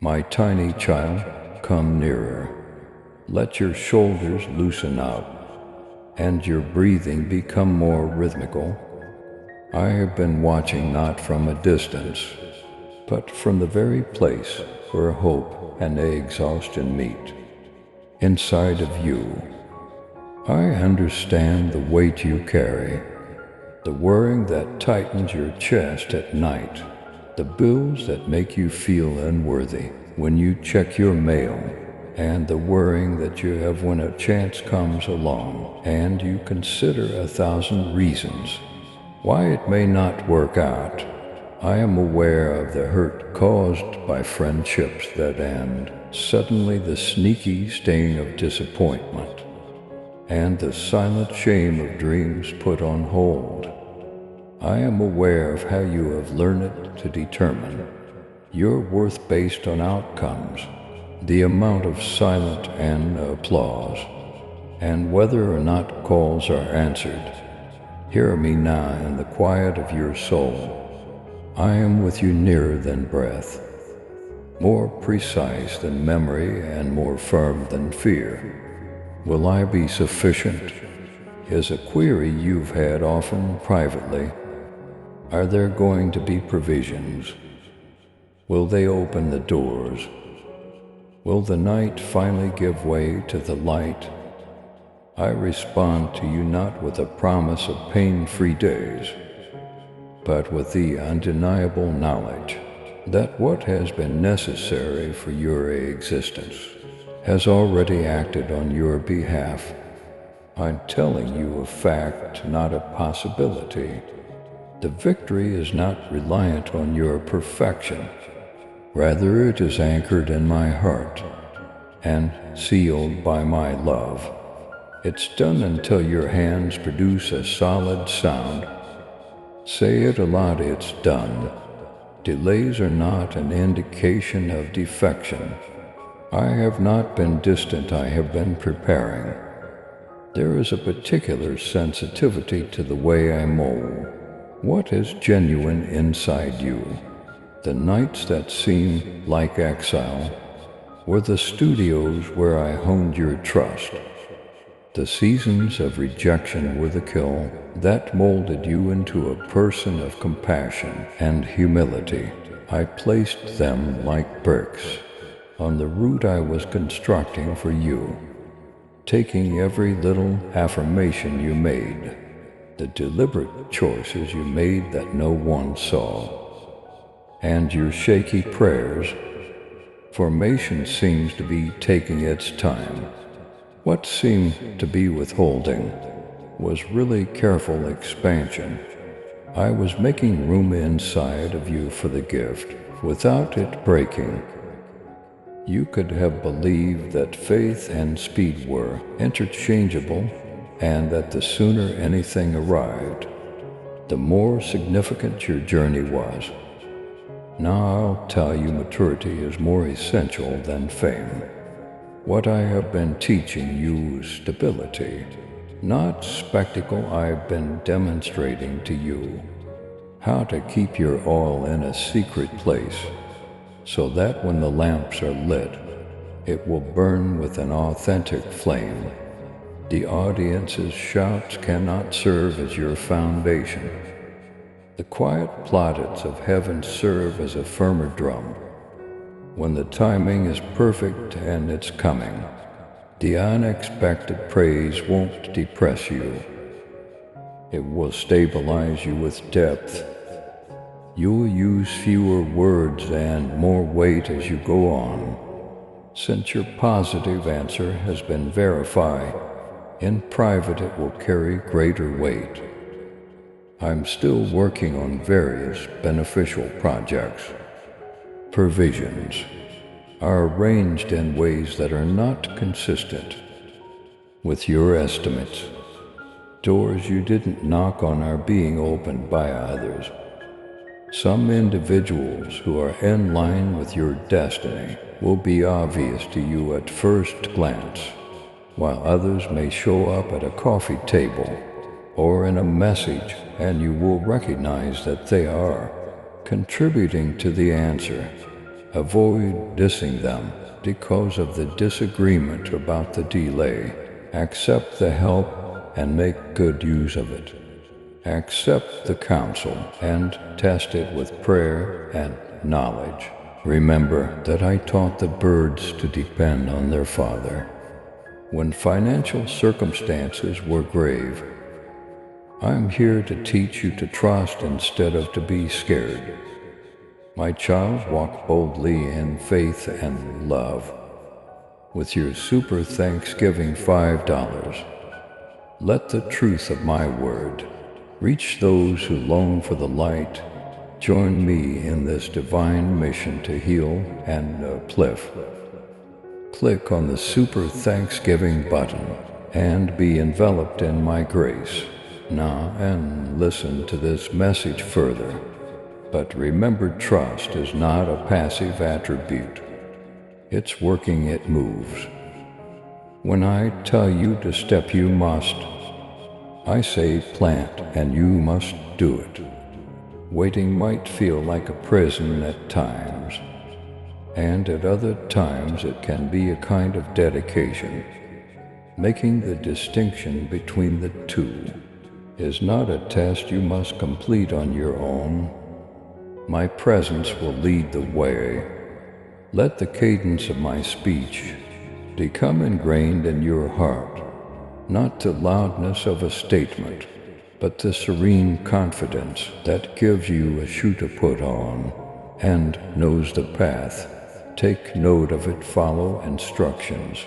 My tiny child, come nearer. Let your shoulders loosen out, and your breathing become more rhythmical. I have been watching not from a distance, but from the very place where hope and exhaustion meet. Inside of you, I understand the weight you carry, the worrying that tightens your chest at night, the bills that make you feel unworthy when you check your mail, and the worrying that you have when a chance comes along and you consider 1,000 reasons why it may not work out. I am aware of the hurt caused by friendships that end, suddenly the sneaky sting of disappointment, and the silent shame of dreams put on hold. I am aware of how you have learned to determine your worth based on outcomes, the amount of silent and applause, and whether or not calls are answered. Hear me now in the quiet of your soul. I am with you nearer than breath, more precise than memory and more firm than fear. Will I be sufficient? Is a query you've had often privately. Are there going to be provisions? Will they open the doors? Will the night finally give way to the light? I respond to you not with a promise of pain-free days, but with the undeniable knowledge that what has been necessary for your existence has already acted on your behalf. I'm telling you a fact, not a possibility. The victory is not reliant on your perfection. Rather, it is anchored in my heart and sealed by my love. It's done until your hands produce a solid sound. Say it aloud, it's done. Delays are not an indication of defection. I have not been distant, I have been preparing. There is a particular sensitivity to the way I mold what is genuine inside you. The nights that seem like exile were the studios where I honed your trust. The seasons of rejection were the kiln that molded you into a person of compassion and humility. I placed them like bricks on the route I was constructing for you, taking every little affirmation you made, the deliberate choices you made that no one saw, and your shaky prayers. Formation seems to be taking its time. What seemed to be withholding was really careful expansion. I was making room inside of you for the gift without it breaking. You could have believed that faith and speed were interchangeable, and that the sooner anything arrived, the more significant your journey was. Now I'll tell you maturity is more essential than fame. What I have been teaching you is stability, not spectacle. I've been demonstrating to you how to keep your oil in a secret place, so that when the lamps are lit, it will burn with an authentic flame. The audience's shouts cannot serve as your foundation. The quiet plaudits of heaven serve as a firmer drum. When the timing is perfect and it's coming, the unexpected praise won't depress you. It will stabilize you with depth. You'll use fewer words and more weight as you go on, since your positive answer has been verified. In private, it will carry greater weight. I'm still working on various beneficial projects. Provisions are arranged in ways that are not consistent with your estimates. Doors you didn't knock on are being opened by others. Some individuals who are in line with your destiny will be obvious to you at first glance, while others may show up at a coffee table or in a message, and you will recognize that they are contributing to the answer. Avoid dissing them because of the disagreement about the delay. Accept the help and make good use of it. Accept the counsel and test it with prayer and knowledge. Remember that I taught the birds to depend on their father. When financial circumstances were grave, I'm here to teach you to trust instead of to be scared. My child, walk boldly in faith and love. With your super Thanksgiving $5, let the truth of my word reach those who long for the light. Join me in this divine mission to heal and uplift. Click on the Super Thanksgiving button and be enveloped in my grace. Now and listen to this message further. But remember, trust is not a passive attribute. It's working, it moves. When I tell you to step, you must. I say plant, and you must do it. Waiting might feel like a prison at times, and at other times it can be a kind of dedication. Making the distinction between the two is not a test you must complete on your own. My presence will lead the way. Let the cadence of my speech become ingrained in your heart, not the loudness of a statement, but the serene confidence that gives you a shoe to put on and knows the path. Take note of it, follow instructions.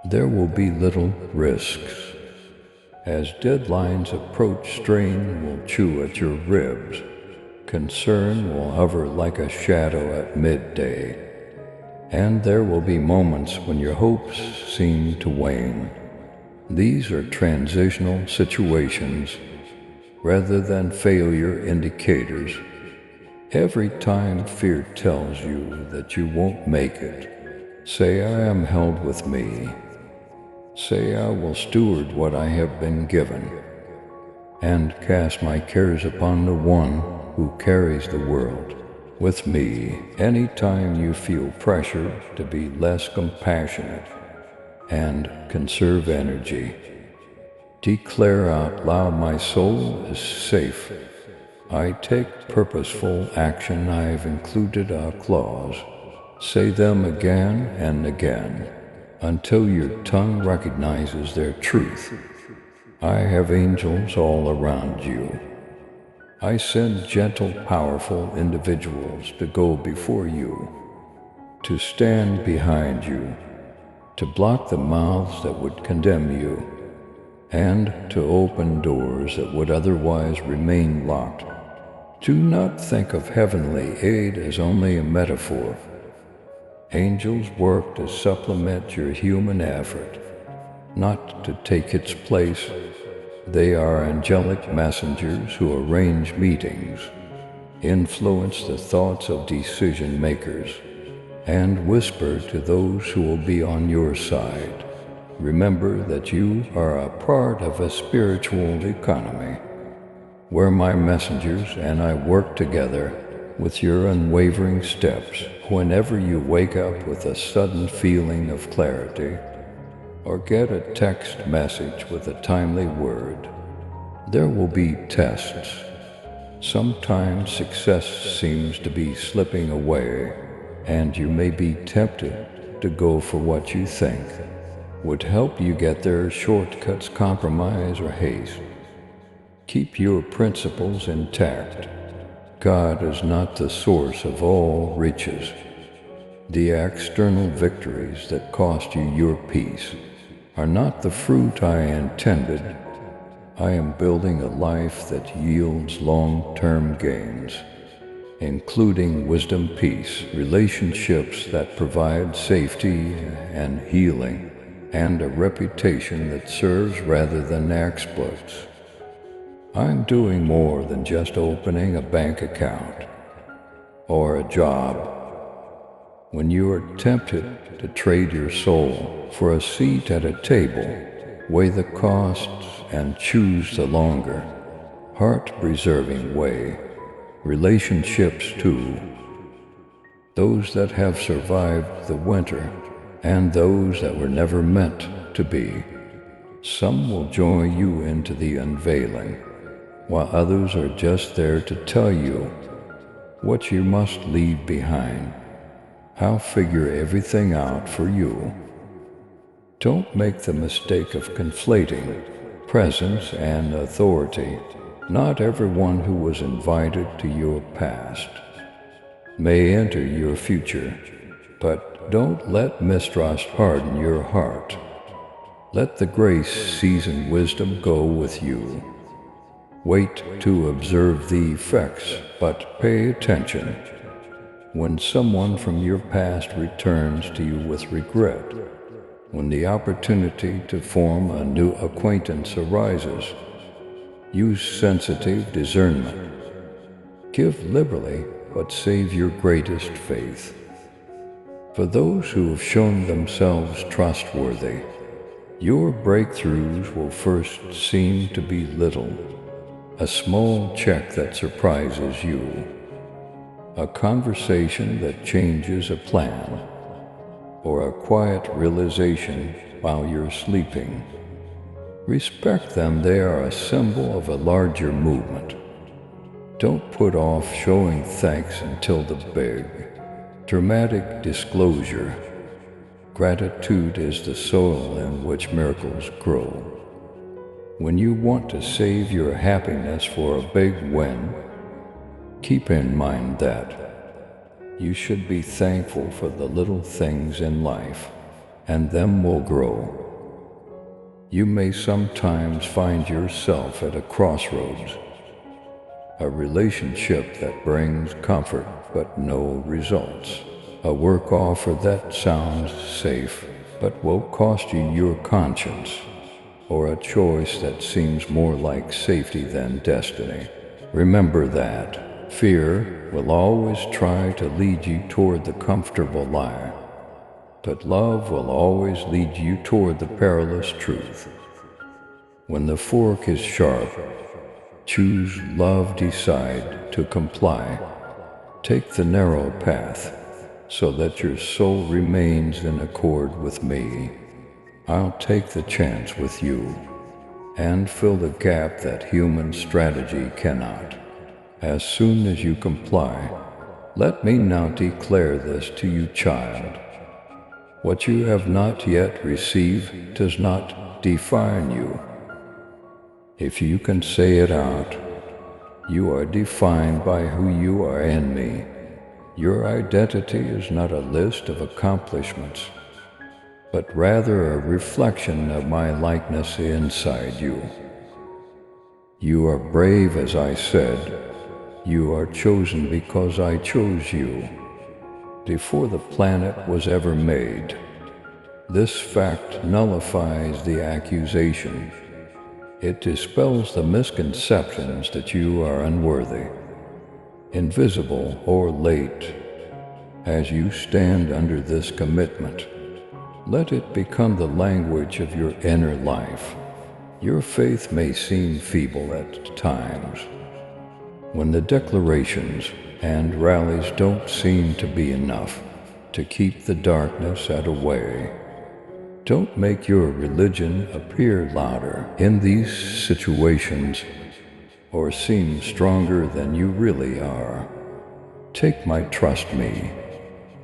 There will be little risks. As deadlines approach, strain will chew at your ribs. Concern will hover like a shadow at midday. And there will be moments when your hopes seem to wane. These are transitional situations rather than failure indicators. Every time fear tells you that you won't make it, say, I am held with me. Say, I will steward what I have been given, and cast my cares upon the one who carries the world with me. Anytime you feel pressure to be less compassionate and conserve energy, declare out loud, my soul is safe. I take purposeful action. I've included a clause. Say them again and again until your tongue recognizes their truth. I have angels all around you. I send gentle, powerful individuals to go before you, to stand behind you, to block the mouths that would condemn you, and to open doors that would otherwise remain locked. Do not think of heavenly aid as only a metaphor. Angels work to supplement your human effort, not to take its place. They are angelic messengers who arrange meetings, influence the thoughts of decision makers, and whisper to those who will be on your side. Remember that you are a part of a spiritual economy, where my messengers and I work together with your unwavering steps. Whenever you wake up with a sudden feeling of clarity, or get a text message with a timely word, there will be tests. Sometimes success seems to be slipping away, and you may be tempted to go for what you think would help you get there. Shortcuts, compromise, or haste. Keep your principles intact. God is not the source of all riches. The external victories that cost you your peace are not the fruit I intended. I am building a life that yields long-term gains, including wisdom, peace, relationships that provide safety and healing, and a reputation that serves rather than exploits. I'm doing more than just opening a bank account or a job. When you are tempted to trade your soul for a seat at a table, weigh the costs and choose the longer, heart-preserving way. Relationships too. those that have survived the winter, and those that were never meant to be. Some will join you into the unveiling, while others are just there to tell you what you must leave behind. I'll figure everything out for you. Don't make the mistake of conflating presence and authority. Not everyone who was invited to your past may enter your future, but don't let mistrust harden your heart. Let the grace-seasoned wisdom go with you. Wait to observe the effects, but pay attention when someone from your past returns to you with regret. When the opportunity to form a new acquaintance arises, use sensitive discernment. Give liberally, but save your greatest faith. For those who have shown themselves trustworthy, your breakthroughs will first seem to be little, a small check that surprises you, a conversation that changes a plan, or a quiet realization while you're sleeping. Respect them, they are a symbol of a larger movement. Don't put off showing thanks until the big, dramatic disclosure. Gratitude is the soil in which miracles grow. When you want to save your happiness for a big win, keep in mind that you should be thankful for the little things in life, and them will grow. You may sometimes find yourself at a crossroads, a relationship that brings comfort but no results, a work offer that sounds safe but will cost you your conscience, or a choice that seems more like safety than destiny. Remember that fear will always try to lead you toward the comfortable lie, but love will always lead you toward the perilous truth. When the fork is sharp, choose love, decide to comply. Take the narrow path so that your soul remains in accord with me. I'll take the chance with you and fill the gap that human strategy cannot. As soon as you comply, let me now declare this to you, child. What you have not yet received does not define you. If you can say it out, you are defined by who you are in me. Your identity is not a list of accomplishments, but rather a reflection of my likeness inside you. You are brave, as I said. You are chosen because I chose you before the planet was ever made. This fact nullifies the accusation. It dispels the misconceptions that you are unworthy, invisible, or late. As you stand under this commitment, let it become the language of your inner life. Your faith may seem feeble at times, when the declarations and rallies don't seem to be enough to keep the darkness at away. Don't make your religion appear louder in these situations or seem stronger than you really are. Take my trust me.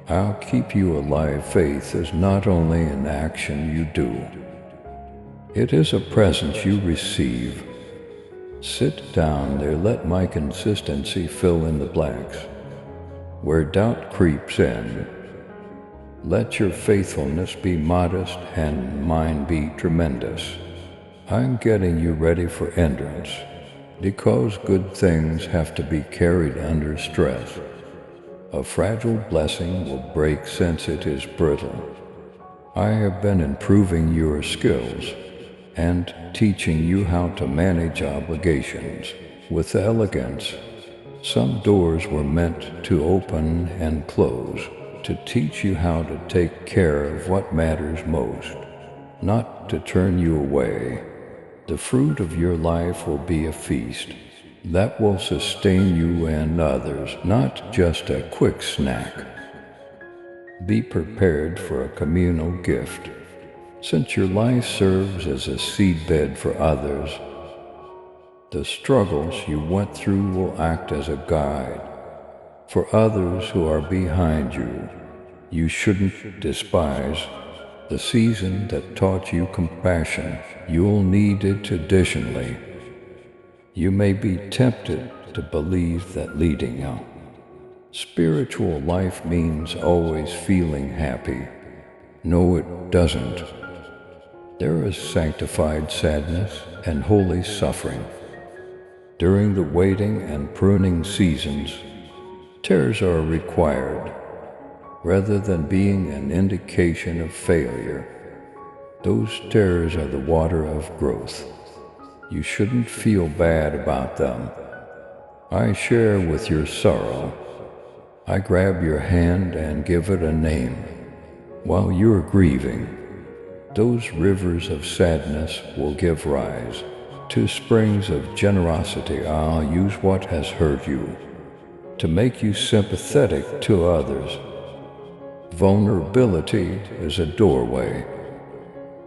I'll keep you alive. Faith is not only an action you do, it is a presence you receive. Sit down there, let my consistency fill in the blanks. Where doubt creeps in, let your faithfulness be modest and mine be tremendous. I'm getting you ready for entrance, because good things have to be carried under stress. A fragile blessing will break since it is brittle. I have been improving your skills and teaching you how to manage obligations with elegance. Some doors were meant to open and close, to teach you how to take care of what matters most, not to turn you away. The fruit of your life will be a feast that will sustain you and others, not just a quick snack. Be prepared for a communal gift. Since your life serves as a seedbed for others, the struggles you went through will act as a guide for others who are behind you. You shouldn't despise the season that taught you compassion. You'll need it additionally. You may be tempted to believe that leading a spiritual life means always feeling happy. No, it doesn't. There is sanctified sadness and holy suffering. During the waiting and pruning seasons, tears are required rather than being an indication of failure. Those tears are the water of growth. You shouldn't feel bad about them. I share with your sorrow. I grab your hand and give it a name. While you're grieving, those rivers of sadness will give rise to springs of generosity. I'll use what has hurt you to make you sympathetic to others. Vulnerability is a doorway,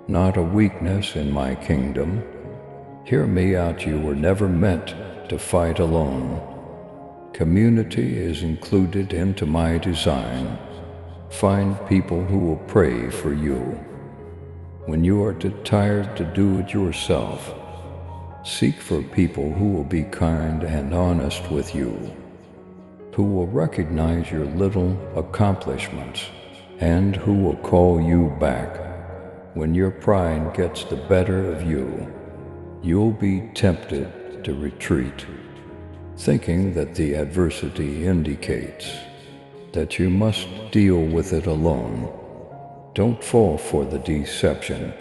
not a weakness in my kingdom. Hear me out, you were never meant to fight alone. Community is included into my design. Find people who will pray for you. When you are too tired to do it yourself, seek for people who will be kind and honest with you, who will recognize your little accomplishments, and who will call you back. When your pride gets the better of you, you'll be tempted to retreat, thinking that the adversity indicates that you must deal with it alone. Don't fall for the deception.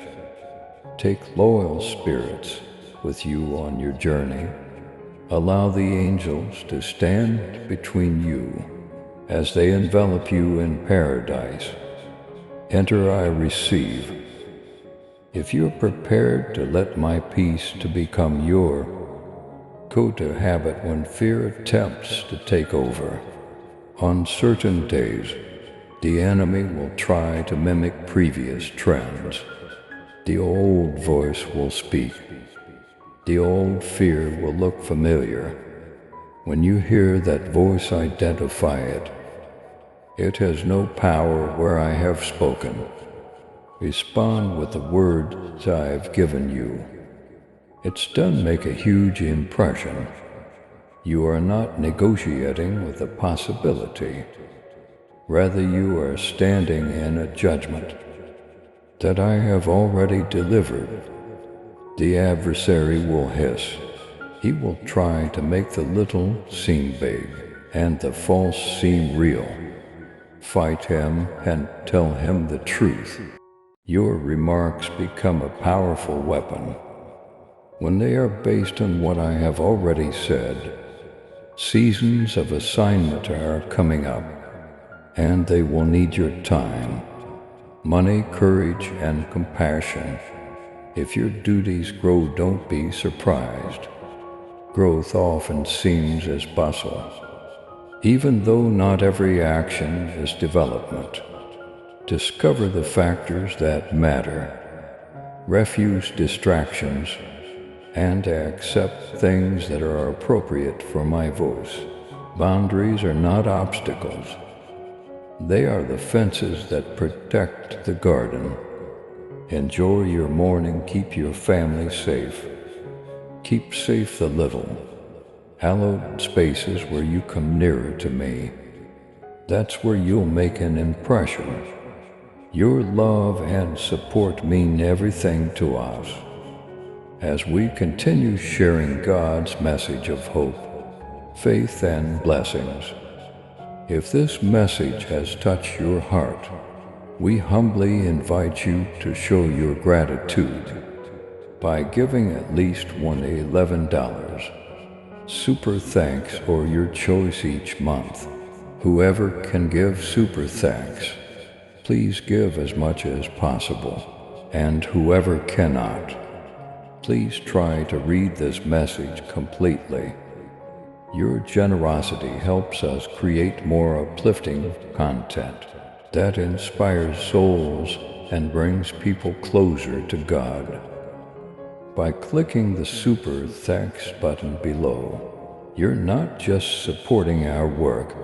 Take loyal spirits with you on your journey. Allow the angels to stand between you as they envelop you in paradise. Enter, I receive. If you're prepared to let my peace to become your go-to habit when fear attempts to take over, on certain days, the enemy will try to mimic previous trends. The old voice will speak. The old fear will look familiar. When you hear that voice, identify it. It has no power where I have spoken. Respond with the words I have given you. It's done make a huge impression. You are not negotiating with a possibility. Rather, you are standing in a judgment that I have already delivered. The adversary will hiss. He will try to make the little seem big and the false seem real. Fight him and tell him the truth. Your remarks become a powerful weapon when they are based on what I have already said. Seasons of assignment are coming up, and they will need your time, money, courage, and compassion. If your duties grow, don't be surprised. Growth often seems as bustle, even though not every action is development. Discover the factors that matter. Refuse distractions and accept things that are appropriate for my voice. Boundaries are not obstacles. They are the fences that protect the garden. Enjoy your morning, keep your family safe. Keep safe the little, hallowed spaces where you come nearer to me. That's where you'll make an impression. Your love and support mean everything to us as we continue sharing God's message of hope, faith, and blessings. If this message has touched your heart, we humbly invite you to show your gratitude by giving at least $11 super thanks or your choice each month. Whoever can give super thanks, please give as much as possible. And whoever cannot, please try to read this message completely. Your generosity helps us create more uplifting content. that inspires souls and brings people closer to God. By clicking the Super Thanks button below, you're not just supporting our work,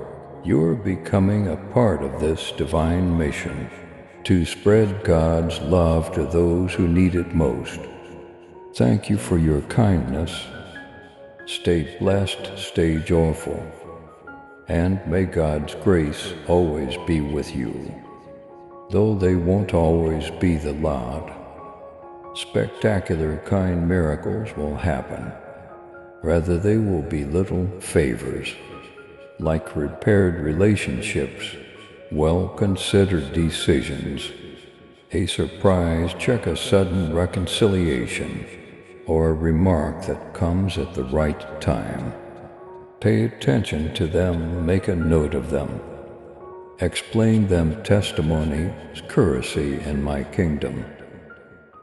you're becoming a part of this divine mission to spread God's love to those who need it most. Thank you for your kindness. Stay blessed, stay joyful, and may God's grace always be with you. Though they won't always be the lot, spectacular kind miracles will happen. Rather, they will be little favors, like repaired relationships, well-considered decisions, a surprise check, a sudden reconciliation, or a remark that comes at the right time. Pay attention to them, make a note of them. Explain them testimony, currency in my kingdom.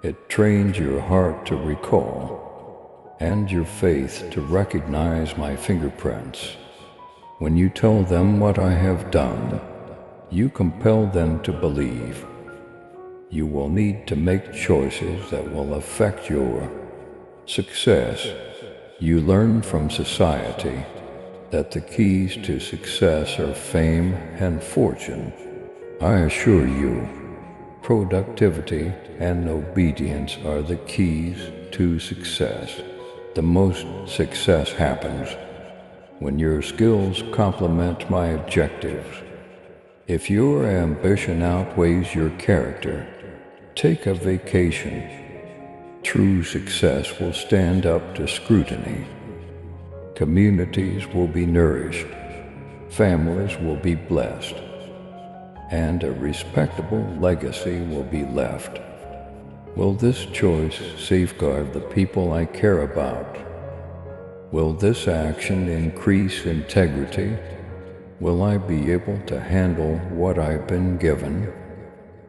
It trains your heart to recall, and your faith to recognize my fingerprints. When you tell them what I have done, you compel them to believe. You will need to make choices that will affect your success. You learn from society that the keys to success are fame and fortune. I assure you, productivity and obedience are the keys to success. The most success happens when your skills complement my objectives. If your ambition outweighs your character, take a vacation. True success will stand up to scrutiny. Communities will be nourished, families will be blessed, and a respectable legacy will be left. Will this choice safeguard the people I care about? Will this action increase integrity? Will I be able to handle what I've been given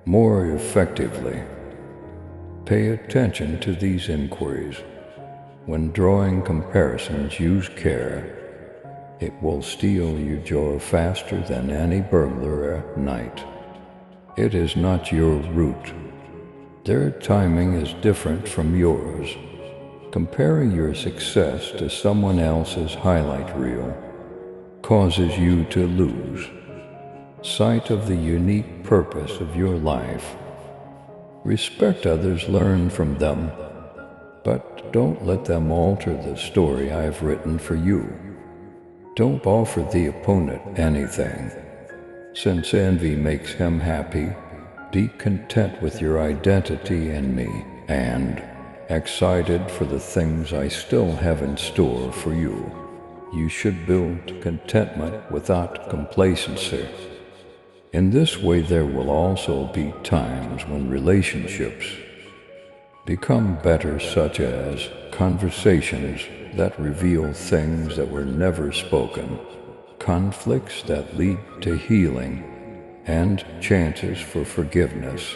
more effectively? Pay attention to these inquiries. When drawing comparisons, use care. It will steal your joy faster than any burglar at night. It is not your route. Their timing is different from yours. Comparing your success to someone else's highlight reel causes you to lose sight of the unique purpose of your life. Respect others, learn from them, but don't let them alter the story I've written for you. Don't offer the opponent anything. Since envy makes him happy, be content with your identity in me, and excited for the things I still have in store for you. You should build contentment without complacency. In this way, there will also be times when relationships become better, such as conversations that reveal things that were never spoken, conflicts that lead to healing, and chances for forgiveness.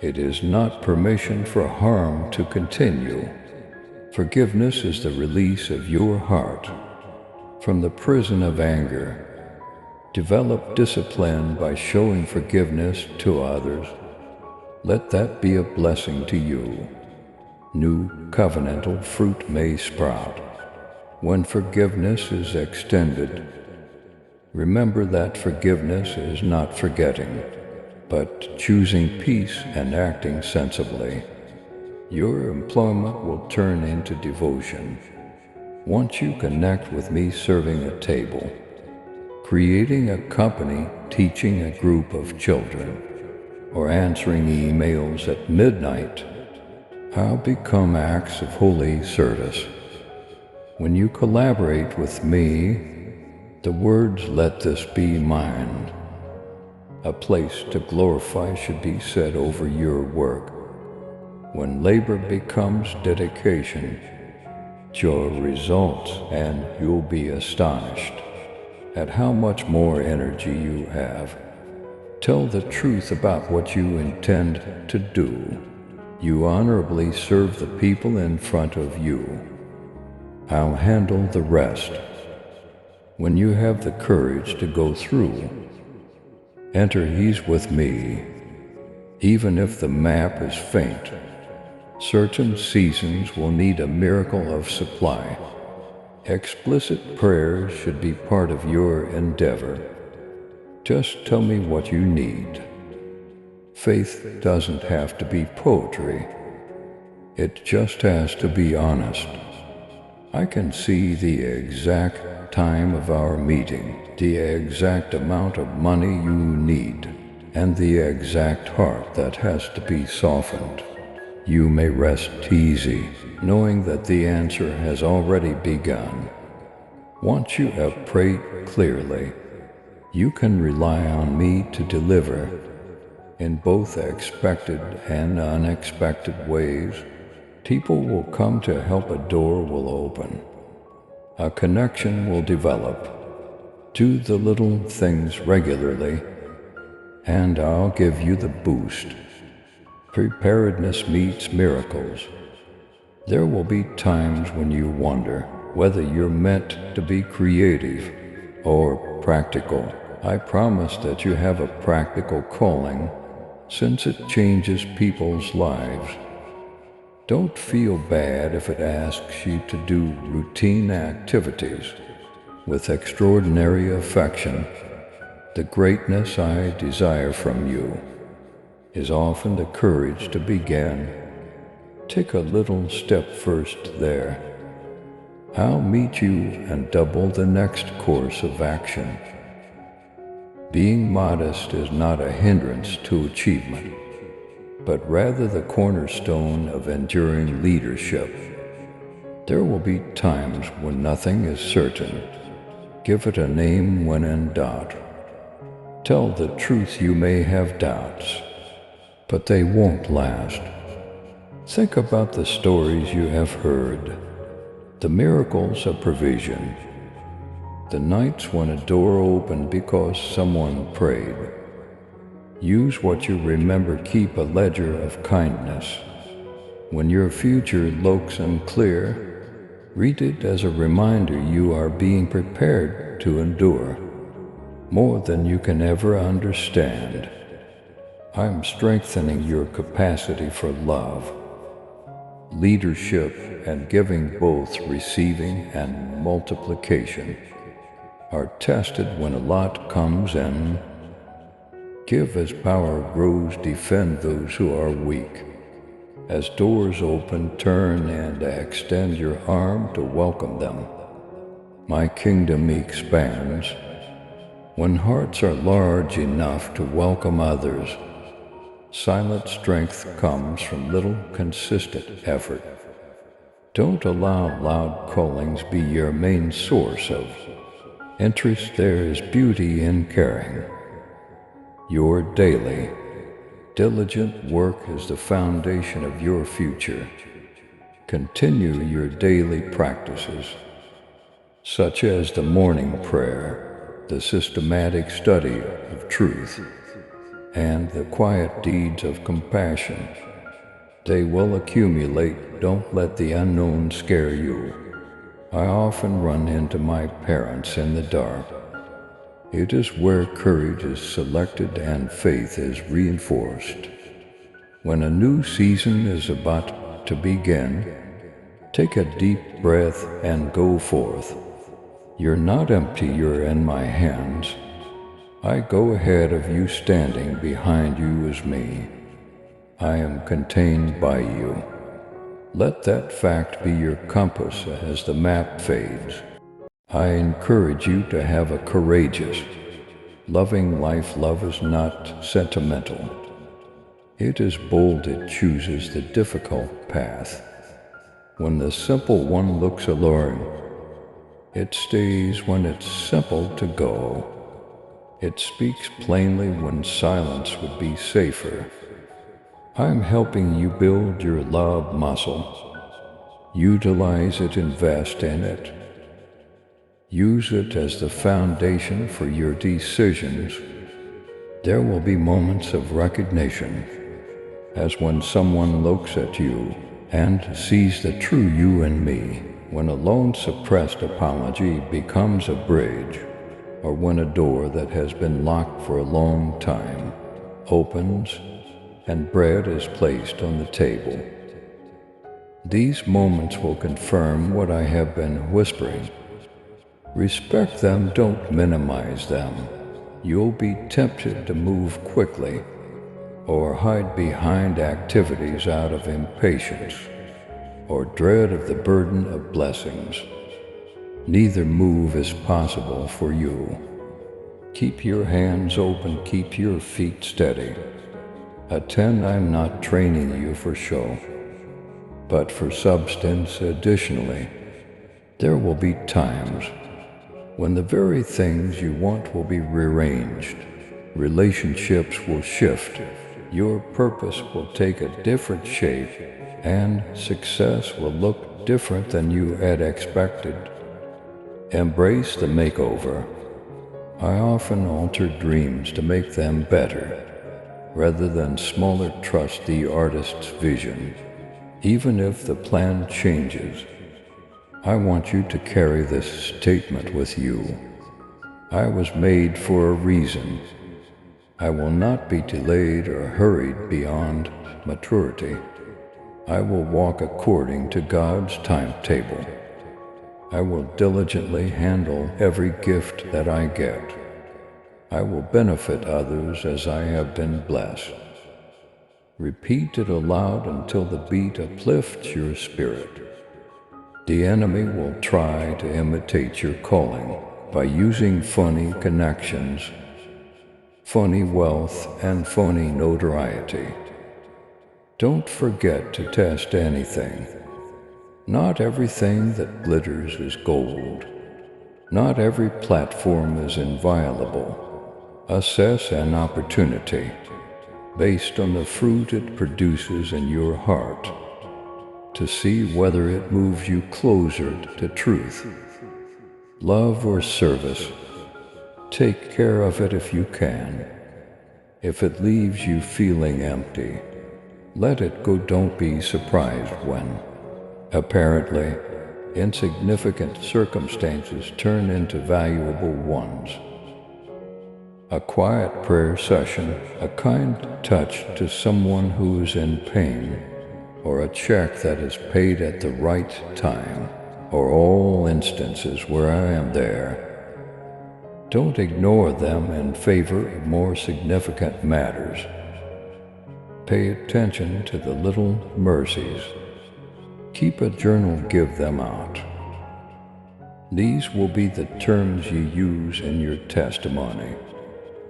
It is not permission for harm to continue. Forgiveness is the release of your heart from the prison of anger. Develop discipline by showing forgiveness to others. Let that be a blessing to you. New covenantal fruit may sprout when forgiveness is extended. Remember that forgiveness is not forgetting, but choosing peace and acting sensibly. Your employment will turn into devotion. Once you connect with me serving a table, creating a company, teaching a group of children, or answering emails at midnight, I'll become acts of holy service. When you collaborate with me, the words "let this be mine," a place to glorify, should be said over your work. When labor becomes dedication, joy results, and you'll be astonished at how much more energy you have. Tell the truth about what you intend to do. You honorably serve the people in front of you. I'll handle the rest. When you have the courage to go through Enter He's with me, even if the map is faint. Certain seasons will need a miracle of supply. Explicit prayers should be part of your endeavor. Just tell me what you need. Faith doesn't have to be poetry. It just has to be honest. I can see the exact time of our meeting, the exact amount of money you need, and the exact heart that has to be softened. You may rest easy, knowing that the answer has already begun. Once you have prayed clearly, you can rely on me to deliver in both expected and unexpected ways. People will come to help, a door will open, a connection will develop. Do the little things regularly, and I'll give you the boost. Preparedness meets miracles. There will be times when you wonder whether you're meant to be creative or practical. I promise that you have a practical calling, since it changes people's lives. Don't feel bad if it asks you to do routine activities with extraordinary affection. The greatness I desire from you is often the courage to begin. Take a little step first there. I'll meet you and double the next course of action. Being modest is not a hindrance to achievement, but rather the cornerstone of enduring leadership. There will be times when nothing is certain. Give it a name when in doubt. Tell the truth, you may have doubts, but they won't last. Think about the stories you have heard, the miracles of provision, the nights when a door opened because someone prayed. Use what you remember, keep a ledger of kindness. When your future looks unclear, read it as a reminder you are being prepared to endure more than you can ever understand. I'm strengthening your capacity for love, leadership, and giving. Both receiving and multiplication are tested when a lot comes in. Give as power grows, defend those who are weak. As doors open, turn and extend your arm to welcome them. My kingdom expands when hearts are large enough to welcome others. Silent strength comes from little consistent effort. Don't allow loud callings be your main source of interest. There is beauty in caring. Your daily, diligent work is the foundation of your future. Continue your daily practices, such as the morning prayer, the systematic study of truth, and the quiet deeds of compassion. They will accumulate. Don't let the unknown scare you. I often run into my parents in the dark. It is where courage is selected and faith is reinforced. When a new season is about to begin, take a deep breath and go forth. You're not empty, you're in my hands. I go ahead of you, standing behind you is me. I am contained by you. Let that fact be your compass as the map fades. I encourage you to have a courageous, loving life. Love is not sentimental. It is bold. It chooses the difficult path. When the simple one looks alluring, it stays when it's simple to go. It speaks plainly when silence would be safer. I'm helping you build your love muscle. Utilize it, invest in it. Use it as the foundation for your decisions. There will be moments of recognition, as when someone looks at you and sees the true you in me. When a lone suppressed apology becomes a bridge, or when a door that has been locked for a long time opens and bread is placed on the table. These moments will confirm what I have been whispering. Respect them, don't minimize them. You'll be tempted to move quickly or hide behind activities out of impatience or dread of the burden of blessings. Neither move is possible for you. Keep your hands open, keep your feet steady. Attend, I'm not training you for show, but for substance. Additionally, there will be times when the very things you want will be rearranged. Relationships will shift. Your purpose will take a different shape, and success will look different than you had expected. Embrace the makeover. I often alter dreams to make them better. Rather than smaller, trust the artist's vision. Even if the plan changes, I want you to carry this statement with you. I was made for a reason. I will not be delayed or hurried beyond maturity. I will walk according to God's timetable. I will diligently handle every gift that I get. I will benefit others as I have been blessed. Repeat it aloud until the beat uplifts your spirit. The enemy will try to imitate your calling by using phony connections, phony wealth, and phony notoriety. Don't forget to test anything. Not everything that glitters is gold. Not every platform is inviolable. Assess an opportunity based on the fruit it produces in your heart to see whether it moves you closer to truth. Love or service, take care of it if you can. If it leaves you feeling empty, let it go. Don't be surprised when apparently insignificant circumstances turn into valuable ones. A quiet prayer session, a kind touch to someone who is in pain, or a check that is paid at the right time, are all instances where I am there. Don't ignore them in favor of more significant matters. Pay attention to the little mercies. Keep a journal, give them out. These will be the terms you use in your testimony.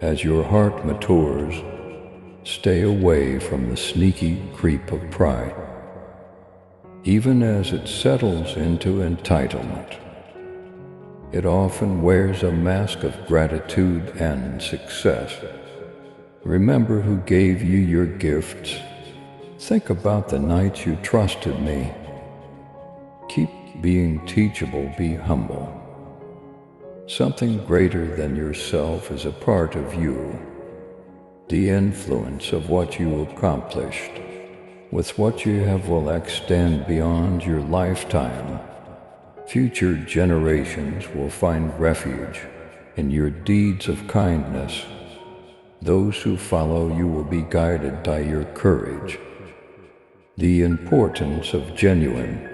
As your heart matures, stay away from the sneaky creep of pride, even as it settles into entitlement. It often wears a mask of gratitude and success. Remember who gave you your gifts. Think about the nights you trusted me. Keep being teachable, be humble. Something greater than yourself is a part of you. The influence of what you accomplished with what you have will extend beyond your lifetime. Future generations will find refuge in your deeds of kindness. Those who follow you will be guided by your courage. The importance of genuine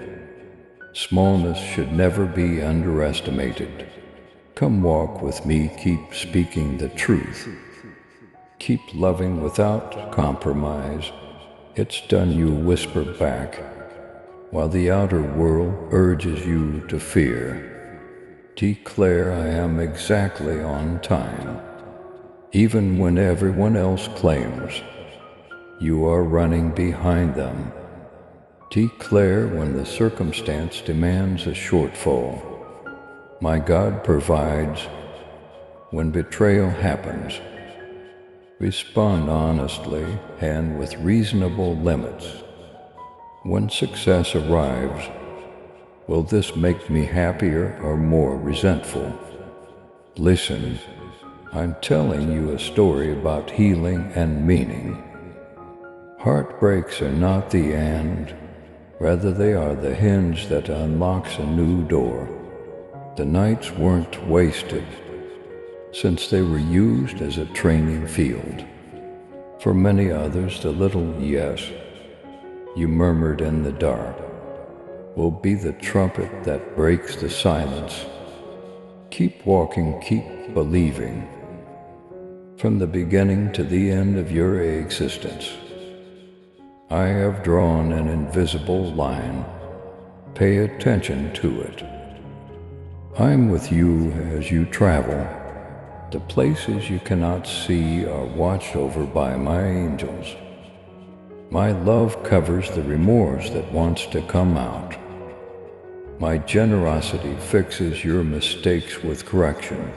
smallness should never be underestimated. Come walk with me, keep speaking the truth. Keep loving without compromise. It's done, you whisper back, while the outer world urges you to fear. Declare, I am exactly on time, even when everyone else claims you are running behind them. Declare when the circumstance demands a shortfall. My God provides when betrayal happens. Respond honestly and with reasonable limits. When success arrives, will this make me happier or more resentful? Listen, I'm telling you a story about healing and meaning. Heartbreaks are not the end, rather they are the hinge that unlocks a new door. The nights weren't wasted. since they were used as a training field. For many others, the little yes you murmured in the dark will be the trumpet that breaks the silence. Keep walking, keep believing. From the beginning to the end of your existence, I have drawn an invisible line. Pay attention to it. I'm with you as you travel. The places you cannot see are watched over by my angels. My love covers the remorse that wants to come out. My generosity fixes your mistakes with correction,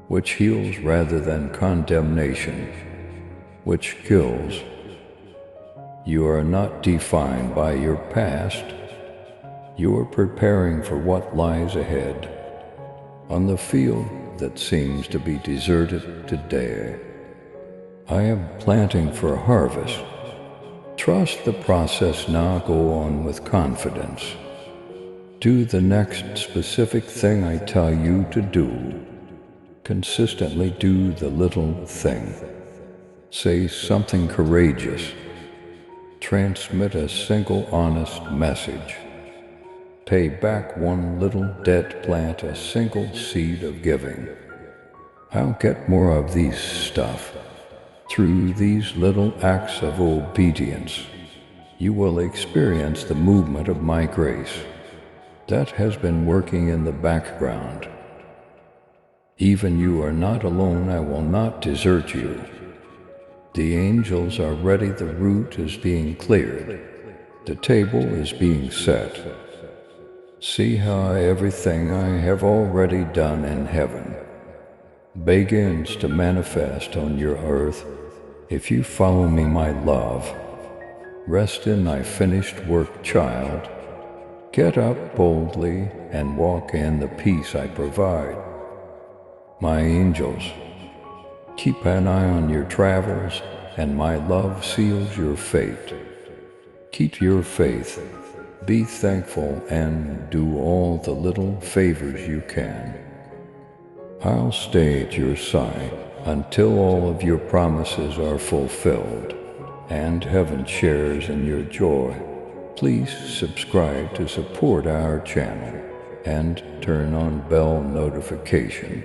which heals rather than condemnation, which kills. You are not defined by your past. You are preparing for what lies ahead. On the field that seems to be deserted today, I am planting for harvest. Trust the process now. Go on with confidence. Do the next specific thing I tell you to do. Consistently do the little thing. Say something courageous. Transmit a single honest message. Pay back one little debt, plant a single seed of giving. I'll get more of these stuff. Through these little acts of obedience, you will experience the movement of my grace that has been working in the background. Even you are not alone. I will not desert you. The angels are ready, the route is being cleared, the table is being set. See how everything I have already done in heaven begins to manifest on your earth. If you follow me, my love, rest in thy finished work, child. Get up boldly and walk in the peace I provide. My angels, keep an eye on your travels, and my love seals your fate. Keep your faith, be thankful, and do all the little favors you can. I'll stay at your side until all of your promises are fulfilled, and heaven shares in your joy. Please subscribe to support our channel and turn on bell notification.